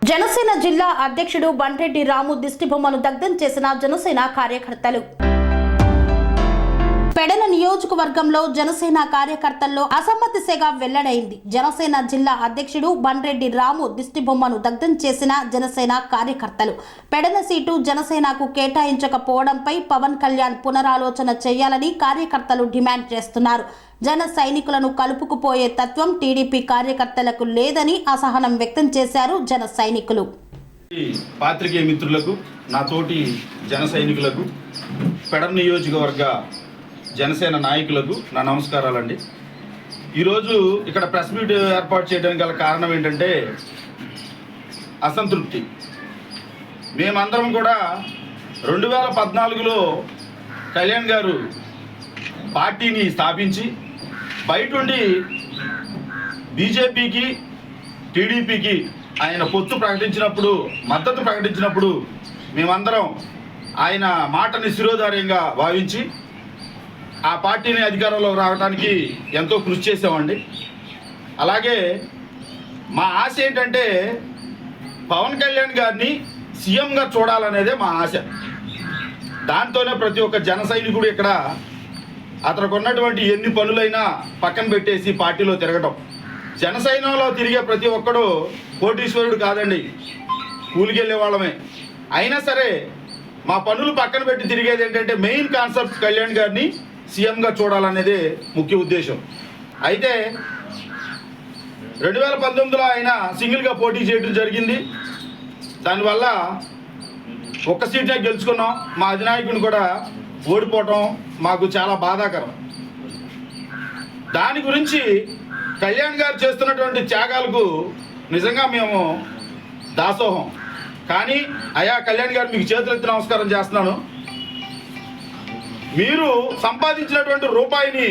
జనసేన జిల్లా అధ్యక్షుడు బండ్రెడ్డి రాము దిష్టిబొమ్మను దగ్ధం చేసిన జనసేన కార్యకర్తలు. పెడన నియోజకవర్గంలో జనసేన కార్యకర్తల్లో అసమ్మతి సెగ వెల్లడైంది. జనసేన జిల్లా అధ్యక్షుడు బండ్రెడ్డి రాము దిష్టిబొమ్మను దగ్ధం చేసిన జనసేన కార్యకర్తలు. పెడన సీటు జనసేనకు కేటాయించకపోవడంపై పవన్ కళ్యాణ్ పునరాలోచన చేయాలని కార్యకర్తలు డిమాండ్ చేస్తున్నారు. జన సైనికులను కలుపుకుపోయే తత్వం టీడీపీ కార్యకర్తలకు లేదని అసహనం వ్యక్తం చేశారు జన సైనికులు. పాత్రికేయ మిత్రులకు, నా తోటి జన సైనికులకు, పెడన నియోజకవర్గ జనసేన నాయకులకు నా నమస్కారాలండి. ఈరోజు ఇక్కడ ప్రెస్ మీట్ ఏర్పాటు చేయడానికి గల కారణం ఏంటంటే అసంతృప్తి. మేమందరం కూడా 2014లో కళ్యాణ్ గారు పార్టీని స్థాపించి బయటుండి బీజేపీకి టీడీపీకి ఆయన పొత్తు ప్రకటించినప్పుడు, మద్దతు ప్రకటించినప్పుడు మేమందరం ఆయన మాటని శిరోధార్యంగా భావించి ఆ పార్టీని అధికారంలో రావడానికి ఎంతో కృషి చేసామండి. అలాగే మా ఆశ ఏంటంటే పవన్ కళ్యాణ్ గారిని సీఎంగా చూడాలనేదే మా ఆశ. దాంతోనే ప్రతి ఒక్క జన సైనికుడు ఇక్కడ అతనికి ఉన్నటువంటి ఎన్ని పనులైనా పక్కన పెట్టేసి పార్టీలో తిరగటం. జనసైన్యంలో తిరిగే ప్రతి ఒక్కడు కోటీశ్వరుడు కాదండి, కూలికి వెళ్ళే వాళ్ళమే. అయినా సరే మా పనులు పక్కన పెట్టి తిరిగేది ఏంటంటే మెయిన్ కాన్సెప్ట్ కళ్యాణ్ గారిని సీఎంగా చూడాలనేదే ముఖ్య ఉద్దేశం. అయితే 2019లో ఆయన సింగిల్గా పోటీ చేయడం జరిగింది. దానివల్ల ఒక్క సీటే గెలుచుకున్నాం. మా అధినాయకుని కూడా ఓడిపోవటం మాకు చాలా బాధాకరం. దాని గురించి కళ్యాణ్ గారు చేస్తున్నటువంటి త్యాగాలకు నిజంగా మేము దాసోహం. కానీ అయ్యా కళ్యాణ్ గారు, మీకు చేతులెత్తి నమస్కారం చేస్తున్నాను. మీరు సంపాదించినటువంటి రూపాయిని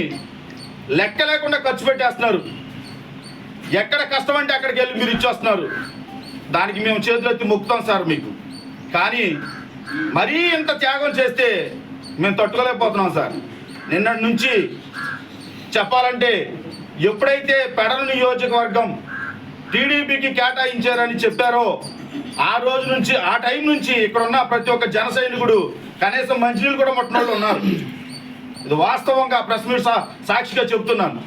లెక్క లేకుండా ఖర్చు పెట్టేస్తున్నారు. ఎక్కడ కష్టం అంటే అక్కడికి వెళ్ళి మీరు ఇచ్చేస్తున్నారు. దానికి మేము చేతులెత్తి మొక్కుతాం సార్ మీకు. కానీ మరీ ఇంత త్యాగం చేస్తే మేము తట్టుకోలేకపోతున్నాం సార్. నిన్నటి నుంచి చెప్పాలంటే ఎప్పుడైతే పెడన నియోజకవర్గం టీడీపీకి కేటాయించారని చెప్పారో ఆ రోజు నుంచి, ఆ టైం నుంచి ఇక్కడ ఉన్న ప్రతి ఒక్క జన సైనికుడు కనీసం మంచినీళ్ళు కూడా ముట్టనోళ్ళు ఉన్నారు. ఇది వాస్తవంగా ప్రెస్ మీట్ సాక్షిగా చెప్తున్నాను.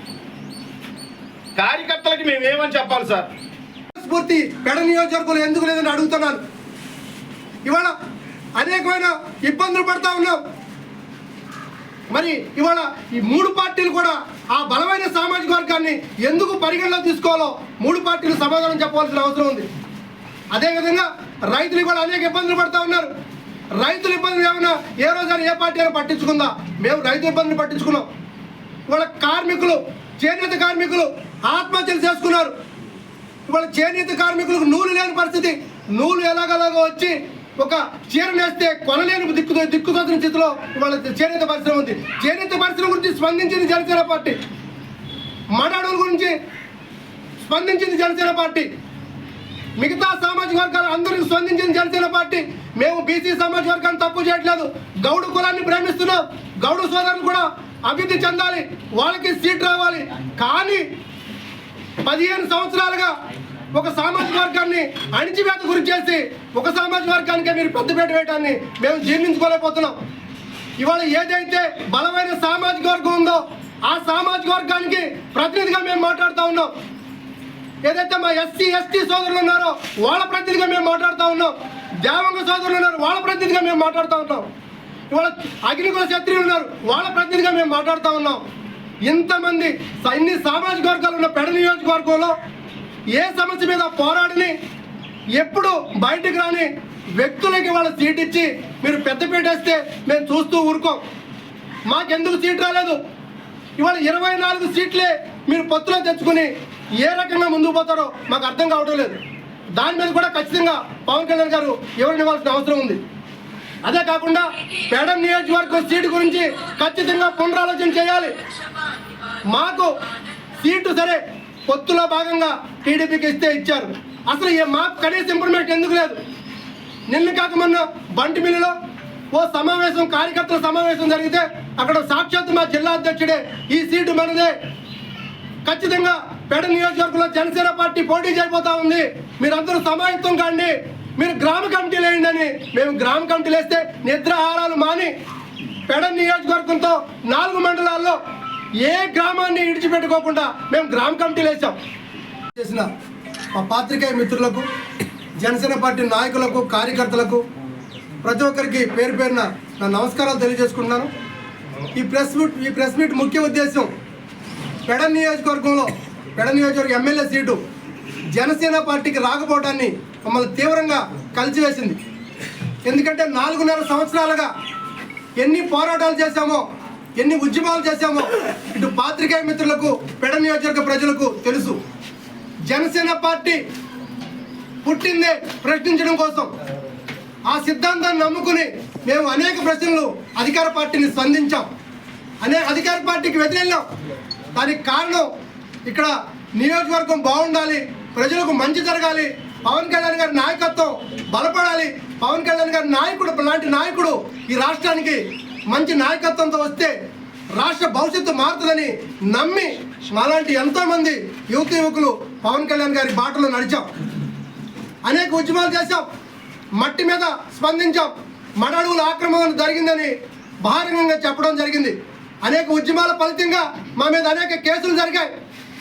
కార్యకర్తలకి మేము ఏమని చెప్పాలి సార్? స్ఫూర్తి పెడన నియోజకవర్గంలో ఎందుకు లేదని అడుగుతున్నాను. ఇవాళ అనేకమైన ఇబ్బందులు పడతా ఉన్నాం. మరి ఇవాళ ఈ మూడు పార్టీలు కూడా ఆ బలమైన సామాజిక వర్గాన్ని ఎందుకు పరిగణలో తీసుకోవాలో మూడు పార్టీలు సమాధానం చెప్పవలసిన అవసరం ఉంది. అదేవిధంగా రైతులు కూడా అనేక ఇబ్బందులు పడుతూ ఉన్నారు. రైతుల ఇబ్బందులు ఏమైనా ఏ రోజైనా ఏ పార్టీ అయినా పట్టించుకుందా? మేము రైతు ఇబ్బందులు పట్టించుకున్నాం. ఇవాళ కార్మికులు, చేనేత కార్మికులు ఆత్మహత్యలు చేసుకున్నారు. ఇవాళ చేనేత కార్మికులకు నూలు లేని పరిస్థితి. నూలు ఎలాగలాగో వచ్చి ఒక చీర నేస్తే కొనలేని దిక్కుతోచిన స్థితిలో ఇవాళ చేనేత పరిశ్రమ ఉంది. చేనేత పరిశ్రమ గురించి స్పందించింది జనసేన పార్టీ. మడాడుల గురించి స్పందించింది జనసేన పార్టీ. మిగతా సామాజిక వర్గాలు అందరికీ స్పందించింది జనసేన పార్టీ. మేము బీసీ సామాజిక వర్గాన్ని తప్పు చేయట్లేదు. గౌడు కులాన్ని ప్రేమిస్తున్నాం. గౌడు సోదరులు కూడా అభివృద్ధి చెందాలి, వాళ్ళకి సీట్ రావాలి. కానీ 15 సంవత్సరాలుగా ఒక సామాజిక వర్గాన్ని అణిచివేత గురి చేసి ఒక సామాజిక వర్గానికే మీరు పెద్దపేట వేయడాన్ని మేము జీర్ణించుకోలేకపోతున్నాం. ఇవాళ ఏదైతే బలమైన సామాజిక వర్గం ఉందో ఆ సామాజిక వర్గానికి ప్రతినిధిగా మేము మాట్లాడుతూ ఉన్నాం. ఏదైతే మా ఎస్సీ ఎస్టీ సోదరులు ఉన్నారో వాళ్ళ ప్రతినిధిగా మేము మాట్లాడుతూ ఉన్నాం. దేవంగ సోదరులు ఉన్నారు, వాళ్ళ ప్రతినిధిగా మేము మాట్లాడుతూ ఉన్నాం. ఇవాళ అగ్నికుల క్షత్రియులు ఉన్నారు, వాళ్ళ ప్రతినిధిగా మేము మాట్లాడుతూ ఉన్నాం. ఇంతమంది ఇన్ని సామాజిక వర్గాలు ఉన్న పెడ నియోజకవర్గంలో ఏ సమస్య మీద పోరాడిని ఎప్పుడు బయటకు రాని వ్యక్తులకి వాళ్ళ సీట్ ఇచ్చి మీరు పెద్దపీట వేస్తే మేము చూస్తూ ఊరుకోం. మాకెందుకు సీట్ రాలేదు? ఇవాళ 24 సీట్లే మీరు పొత్తులో తెచ్చుకుని ఏ రకంగా ముందుకు పోతారో మాకు అర్థం కావడం లేదు. దాని మీద కూడా ఖచ్చితంగా పవన్ కళ్యాణ్ గారు ఎవరిని ఇవ్వాల్సిన అవసరం ఉంది. అదే కాకుండా పెడ నియోజకవర్గం సీటు గురించి ఖచ్చితంగా పునరాలోచన చేయాలి. మాకు సీటు సరే పొత్తులో భాగంగా టీడీపీకి ఇస్తే ఇచ్చారు. అసలు మాకు కనీస ఇంప్రూవ్మెంట్ ఎందుకు లేదు? నిన్న కాక మొన్న బంటిమిల్లిలో ఓ సమావేశం, కార్యకర్తల సమావేశం జరిగితే అక్కడ సాక్షాత్ మా జిల్లా అధ్యక్షుడే ఈ సీటు మనదే, ఖచ్చితంగా పెడ నియోజకవర్గంలో జనసేన పార్టీ పోటీ చేయబోతా ఉంది. మీరందరూ సమాయత్తం కాండి, మీరు గ్రామ కమిటీలు వేయండి అని. మేము గ్రామ కమిటీలు వేస్తే నిద్రాహారాలు మాని పెడ నియోజకవర్గంతో 4 మండలాల్లో ఏ గ్రామాన్ని విడిచిపెట్టుకోకుండా మేము గ్రామ కమిటీలు వేసాం. చేసిన మా పాత్రికేయ మిత్రులకు, జనసేన పార్టీ నాయకులకు, కార్యకర్తలకు ప్రతి ఒక్కరికి పేరు పేరున నా నమస్కారాలు తెలియజేసుకుంటున్నాను. ఈ ప్రెస్ మీట్ ముఖ్య ఉద్దేశం పెడ నియోజకవర్గ ఎమ్మెల్యే సీటు జనసేన పార్టీకి రాకపోవడాన్ని మమ్మల్ని తీవ్రంగా కలిసివేసింది. ఎందుకంటే 4.5 సంవత్సరాలుగా ఎన్ని పోరాటాలు చేశామో, ఎన్ని ఉద్యమాలు చేశామో ఇటు పాత్రికేయ మిత్రులకు, పెడ నియోజకవర్గ ప్రజలకు తెలుసు. జనసేన పార్టీ పుట్టిందే ప్రశ్నించడం కోసం. ఆ సిద్ధాంతాన్ని నమ్ముకుని మేము అనేక ప్రశ్నలు అధికార పార్టీని స్పందించాం, అధికార పార్టీకి వ్యతిరేకం. దానికి కారణం ఇక్కడ నియోజకవర్గం బాగుండాలి, ప్రజలకు మంచి జరగాలి, పవన్ కళ్యాణ్ గారి నాయకత్వం బలపడాలి, పవన్ కళ్యాణ్ గారి నాయకుడు లాంటి నాయకుడు ఈ రాష్ట్రానికి మంచి నాయకత్వంతో వస్తే రాష్ట్ర భవిష్యత్తు మారుతుందని నమ్మి మాలాంటి ఎంతోమంది యువకులు పవన్ కళ్యాణ్ గారి బాటలో నడిచాం. అనేక ఉద్యమాలు చేశాం, మట్టి మీద స్పందించాం, మడడుగుల ఆక్రమణ జరిగిందని బహిరంగంగా చెప్పడం జరిగింది. అనేక ఉద్యమాల ఫలితంగా మా మీద అనేక కేసులు జరిగాయి.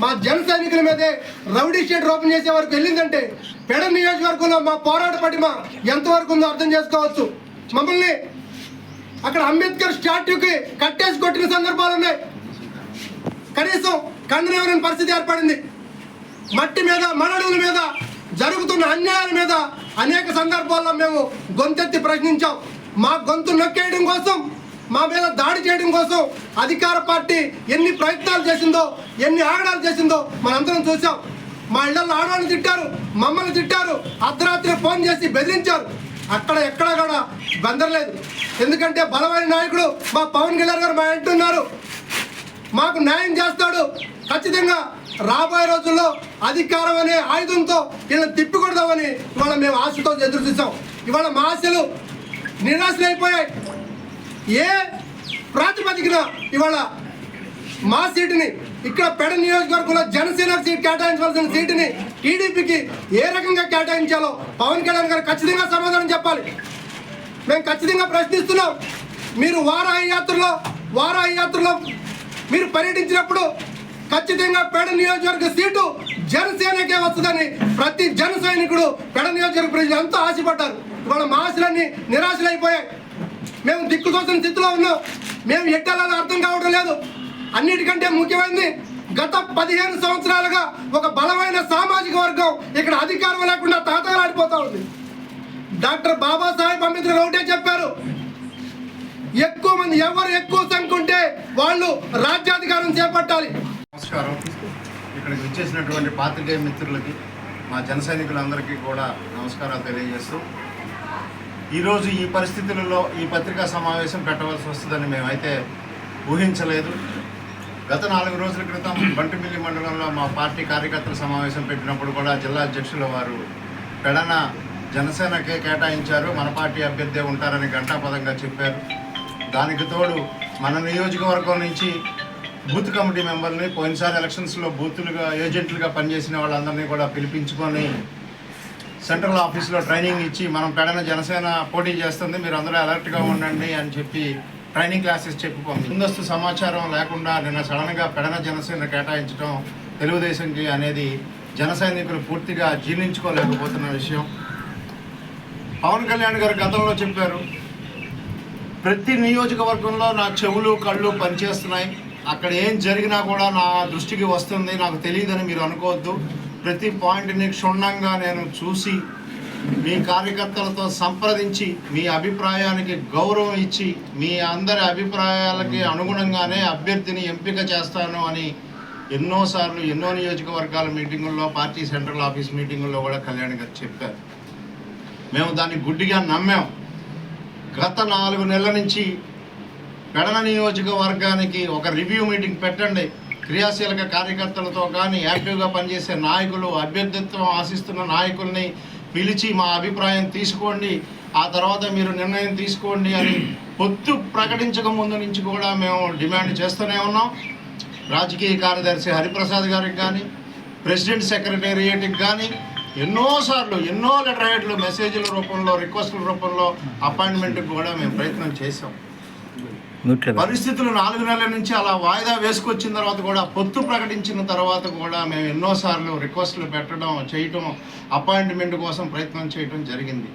మా జన సైనికుల మీదే రౌడీ షీట్ ఓపెన్ చేసే వరకు వెళ్ళిందంటే పెడ నియోజకవర్గంలో మా పోరాట పటిమ ఎంతవరకు ఉందో అర్థం చేసుకోవచ్చు. మమ్మల్ని అక్కడ అంబేద్కర్ స్టాట్యూకి కట్టేసి కొట్టిన సందర్భాలు ఉన్నాయి. కనీసం కన్నెవరని పరిస్థితి ఏర్పడింది. మట్టి మీద, మడడుగుల మీద జరుగుతున్న అన్యాయాల మీద అనేక సందర్భాల్లో మేము గొంతెత్తి ప్రశ్నించాం. మా గొంతు నొక్కేయడం కోసం, మా మీద దాడి చేయడం కోసం అధికార పార్టీ ఎన్ని ప్రయత్నాలు చేసిందో, ఎన్ని ఆగడాలు చేసిందో మనందరం చూసాం. మా ఇళ్లలో ఆడవాళ్ళని తిట్టారు, మమ్మల్ని తిట్టారు, అర్ధరాత్రి ఫోన్ చేసి బెదిరించారు. ఎక్కడ కూడా బెదరలేదు. ఎందుకంటే బలమైన నాయకుడు మా పవన్ కళ్యాణ్ గారు మా అంటున్నారు, మాకు న్యాయం చేస్తాడు. ఖచ్చితంగా రాబోయే రోజుల్లో అధికారం అనే ఆయుధంతో వీళ్ళని తిప్పికొడదామని ఇవాళ మేము ఆశతో ఎదురు చూసాం. ఇవాళ మా ఆశలు నిరాశలైపోయాయి. ఏ ప్రాతిపదికన ఇవాళ మా సీటుని, ఇక్కడ పెడ నియోజకవర్గంలో జనసేన సీట్ కేటాయించవలసిన సీటుని టీడీపీకి ఏ రకంగా కేటాయించాలో పవన్ కళ్యాణ్ గారు ఖచ్చితంగా సమాధానం చెప్పాలి. మేము ఖచ్చితంగా ప్రశ్నిస్తున్నాం. మీరు వారాహి యాత్రలో మీరు పర్యటించినప్పుడు ఖచ్చితంగా పెడ నియోజకవర్గ సీటు జనసేనకే వస్తుందని ప్రతి జన సైనికుడు పెడ నియోజకవర్గ ప్రజలు ఎంతో ఆశపడ్డారు. ఇవాళ మా ఆశలన్నీ నిరాశలైపోయాయి. మేము దిక్కుతోసిన స్థితిలో ఉన్నాం. మేము ఎట్టాలని అర్థం కావడం లేదు. అన్నిటికంటే ముఖ్యమైనది గత 15 సంవత్సరాలుగా ఒక బలమైన సామాజిక వర్గం ఇక్కడ అధికారం లేకుండా తాతలాడిపోతా ఉంది. డాక్టర్ బాబాసాహెబ్ అంబేద్కర్ ఒకటే చెప్పారు, ఎక్కువ మంది ఎవరు ఎక్కువ సంఖ్య ఉంటే వాళ్ళు రాజ్యాధికారం చేపట్టాలి. నమస్కారం. ఇక్కడికి వచ్చేసినటువంటి పాత్రికేయ మిత్రులకి, మా జన సైనికులందరికీ కూడా నమస్కారాలు తెలియజేస్తూ, ఈరోజు ఈ పరిస్థితులలో ఈ పత్రికా సమావేశం పెట్టవలసి వస్తుందని మేమైతే ఊహించలేదు. గత 4 రోజుల క్రితం బంటిమిల్లి మండలంలో మా పార్టీ కార్యకర్తల సమావేశం పెట్టినప్పుడు కూడా జిల్లా అధ్యక్షుల వారు పెడన జనసేనకే కేటాయించారు, మన పార్టీ అభ్యర్థి ఉంటారని ఘంటాపదంగా చెప్పారు. దానికి తోడు మన నియోజకవర్గం నుంచి బూత్ కమిటీ మెంబర్ని, పోయినసారి ఎలక్షన్స్లో ఏజెంట్లుగా పనిచేసిన వాళ్ళందరినీ కూడా పిలిపించుకొని సెంట్రల్ ఆఫీస్లో ట్రైనింగ్ ఇచ్చి, మనం పెడన జనసేన పోటీ చేస్తుంది, మీరు అందరూ అలర్ట్గా ఉండండి అని చెప్పి ట్రైనింగ్ క్లాసెస్ చెప్పుకోండి. ముందస్తు సమాచారం లేకుండా నిన్న సడన్గా పెడన జనసేన కేటాయించడం తెలుగుదేశంకి అనేది జన సైనికులు పూర్తిగా జీర్ణించుకోలేకపోతున్న విషయం. పవన్ కళ్యాణ్ గారు గతంలో చెప్పారు, ప్రతి నియోజకవర్గంలో నా చెవులు కళ్ళు పనిచేస్తున్నాయి, అక్కడ ఏం జరిగినా కూడా నా దృష్టికి వస్తుంది, నాకు తెలియదని మీరు అనుకోవద్దు, ప్రతి పాయింట్ని క్షుణ్ణంగా నేను చూసి మీ కార్యకర్తలతో సంప్రదించి మీ అభిప్రాయానికి గౌరవం ఇచ్చి మీ అందరి అభిప్రాయాలకి అనుగుణంగానే అభ్యర్థిని ఎంపిక చేస్తాను అని ఎన్నోసార్లు ఎన్నో నియోజకవర్గాల మీటింగుల్లో, పార్టీ సెంట్రల్ ఆఫీస్ మీటింగుల్లో కూడా కళ్యాణ్ గారు చెప్పారు. మేము దాన్ని గుడ్డిగా నమ్మాం. గత 4 నెలల నుంచి పెడన నియోజకవర్గానికి ఒక రివ్యూ మీటింగ్ పెట్టండి, క్రియాశీలక కార్యకర్తలతో కానీ యాక్టివ్గా పనిచేసే నాయకులు, అభ్యర్థిత్వం ఆశిస్తున్న నాయకుల్ని పిలిచి మా అభిప్రాయం తీసుకోండి, ఆ తర్వాత మీరు నిర్ణయం తీసుకోండి అని పొత్తు ప్రకటించక ముందు నుంచి కూడా మేము డిమాండ్ చేస్తూనే ఉన్నాం. రాజకీయ కార్యదర్శి హరిప్రసాద్ గారికి కానీ, ప్రెసిడెంట్ సెక్రటేరియట్కి కానీ ఎన్నోసార్లు ఎన్నో లెటర్ హెడ్లు, మెసేజ్ల రూపంలో, రిక్వెస్ట్ల రూపంలో అపాయింట్మెంట్కి కూడా మేము ప్రయత్నం చేసాం. పరిస్థితులు 4 నెలల నుంచి అలా వాయిదా వేసుకొచ్చిన తర్వాత కూడా, పొత్తు ప్రకటించిన తర్వాత కూడా మేము ఎన్నోసార్లు రిక్వెస్ట్లు చేయటం, అపాయింట్మెంట్ కోసం ప్రయత్నం చేయటం జరిగింది.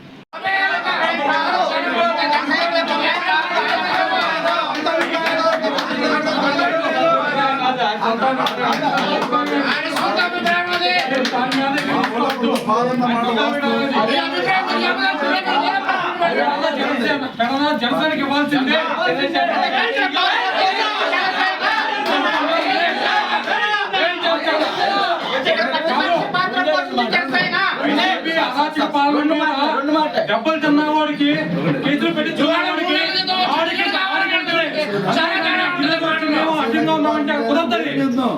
జనసేనకి ఇవ్వాల్సిందే. డబ్బులు తిన్నవాడికి కేసులు పెట్టి చూడడానికి అడ్డంగా ఉన్నామంటే కుదరదు.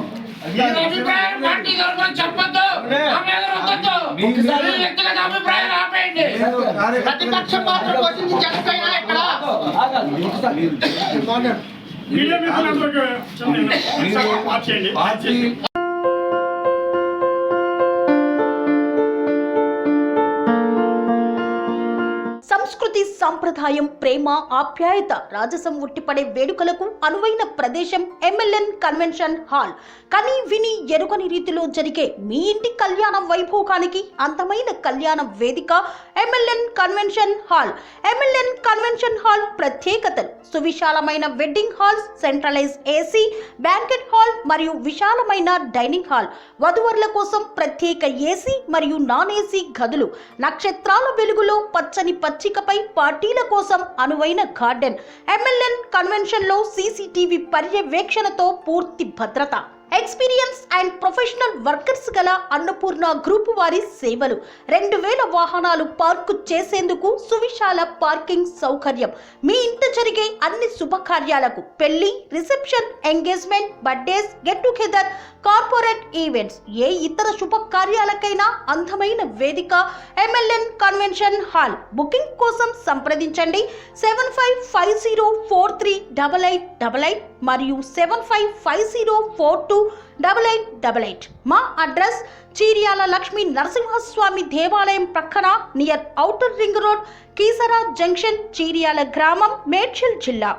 ప్రతిపక్షం మాత్రం పోషించి జనసేన ఇక్కడ సంస్కృతి, సంప్రదాయం, ప్రేమ, ఆప్యాయత, రాజసం ఉట్టిపడే వేడుకలకు అనువైన ప్రదేశం ఎంఎల్ఎన్ కన్వెన్షన్ హాల్. కని విని ఎరుగని రీతిలో జరిగే మీ ఇంటి కళ్యాణ వైభోగానికి అందమైన కళ్యాణ వేదిక MLN convention hall. MLN convention hall ప్రత్యేకతలు: సువిశాలమైన wedding halls, centralise AC banquet hall మరియు విశాలమైన డైనింగ్ హాల్, వధువరుల కోసం ప్రత్యేక ఏసీ మరియు నాన్ ఏసీ గదులు, నక్షత్రాల వెలుగులో పచ్చని పచ్చికపై పార్టీల కోసం అనువైన గార్డెన్. ఎంఎల్ఎన్ కన్వెన్షన్ లో సీసీటీవీ పర్యవేక్షణతో పూర్తి భద్రత. ఎక్స్పీరియన్స్ అండ్ ప్రొఫెషనల్ వర్కర్స్ గల అన్నపూర్ణ గ్రూప్ వారి సేవలు. 2000 వాహనాలు పార్కు చేసేందుకు సువిశాల పార్కింగ్ సౌకర్యం. మీ ఇంట జరిగే అన్ని శుభకార్యాలకు, పెళ్లి, reception, engagement, birthdays, get together, corporate events, ఏ ఇతర శుభకార్యాలకైనా అందమైన వేదిక ఎంఎల్ఎన్ కన్వెన్షన్ హాల్. బుకింగ్ కోసం సంప్రదించండి 7550438888 మరియు 7550428888. మా అడ్రస్ చీర్యాల లక్ష్మీ నరసింహస్వామి దేవాలయం ప్రక్కన, near outer ring road, Keesara junction, Cheeryal గ్రామం, మేడ్చల్ జిల్లా.